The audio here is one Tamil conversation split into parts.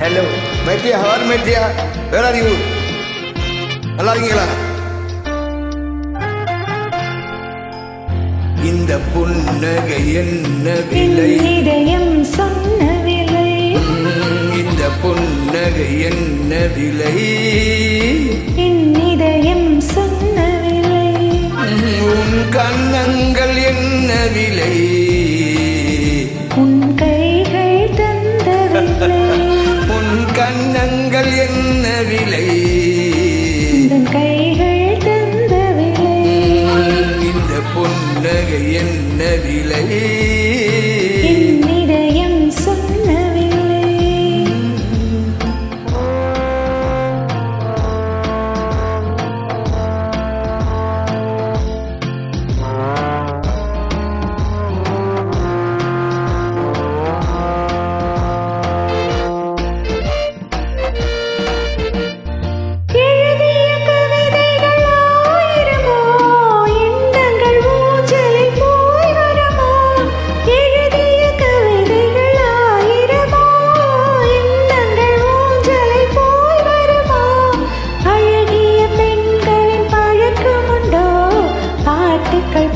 ஹலோ மேட்டியா, ஹவர் மேட்டியா, வேர் ஆர் யூ? நல்லா இருக்கீங்களா? இந்த புன்னகை என்ன விலை? இதயம் சொன்ன விலை. இந்த புன்னகை என்ன விலை? என் இதயம் சொன்ன விலை. உன் கன்னங்கள் என்ன விலை? உன் கைகள் தந்த விலை. உன் கன்னங்கள் என்ன விலை? உன் கைகள் தந்த விலை. இந்த புன்னகை என்ன விலை? என் இதயம் சொன்ன விலை.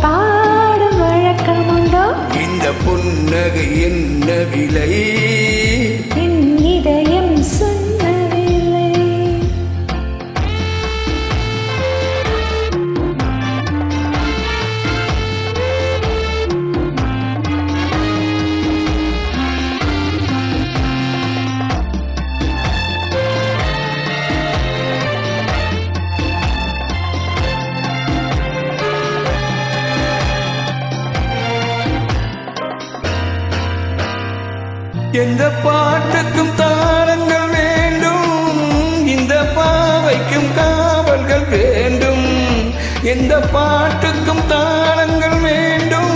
பாடும் வழக்கமுண்டோ? இந்த புன்னகை என்ன விலை? என் இதயம் சொன்ன விலை. எந்த பாட்டுக்கும் தாளங்கள் வேண்டும், இந்த பாவைக்கும் காவல்கள் வேண்டும். எந்த பாட்டுக்கும் தாளங்கள் வேண்டும்,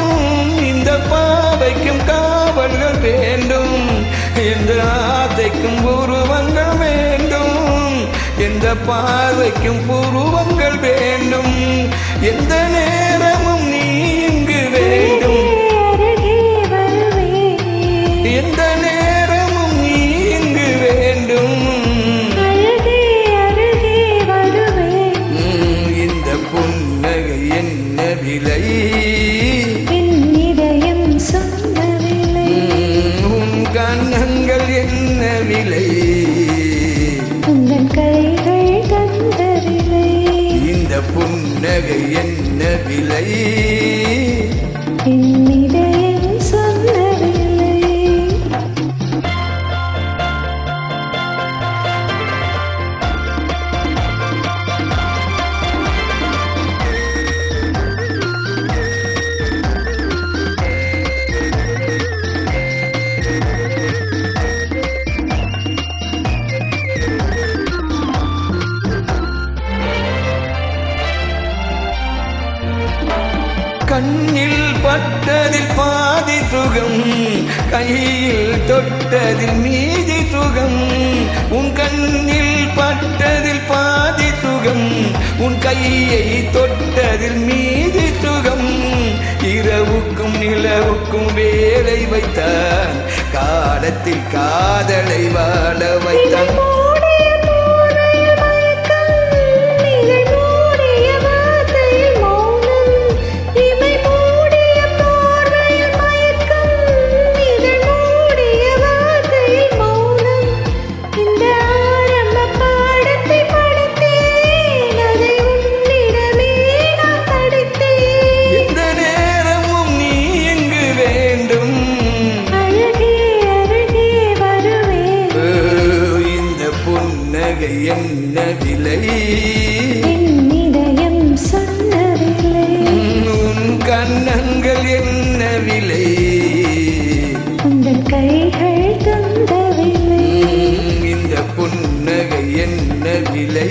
இந்த பாவைக்கும் காவல்கள் வேண்டும். எந்த ஆசைக்கும் உருவங்கள் வேண்டும், எந்த பார்வைக்கும் புருவங்கள் வேண்டும். எந்த நேரமும் நீ இங்கு வேண்டும், எந்த நேரமும் நீ இங்கு வேண்டும். இந்த புன்னகை என்ன விலை? என் இதயம் சொன்ன விலை. உன் கன்னங்கள் என்ன விலை? உங்கள் கைகள் தந்த விலை. இந்த புன்னகை என்ன விலை? என் இதயம் சொன்ன விலை. கண்ணில் பட்டதில் பாதி சுகம், கையில் தொட்டதில் மீதி சுகம். உன் கண்ணில் பட்டதில் பாதி சுகம், உன் கையை தொட்டதில் மீதி சுகம். இரவுக்கும் நிலவுக்கும் வேலை வைத்தான், காலத்தில் காதலை வாழ வைத்தான். என்ன விலை? என் இதயம் சொன்ன விலை. உன் கன்னங்கள் என்ன விலை? உங்கள் கைகள் தந்த விலை. இந்த புன்னகை என்ன விலை?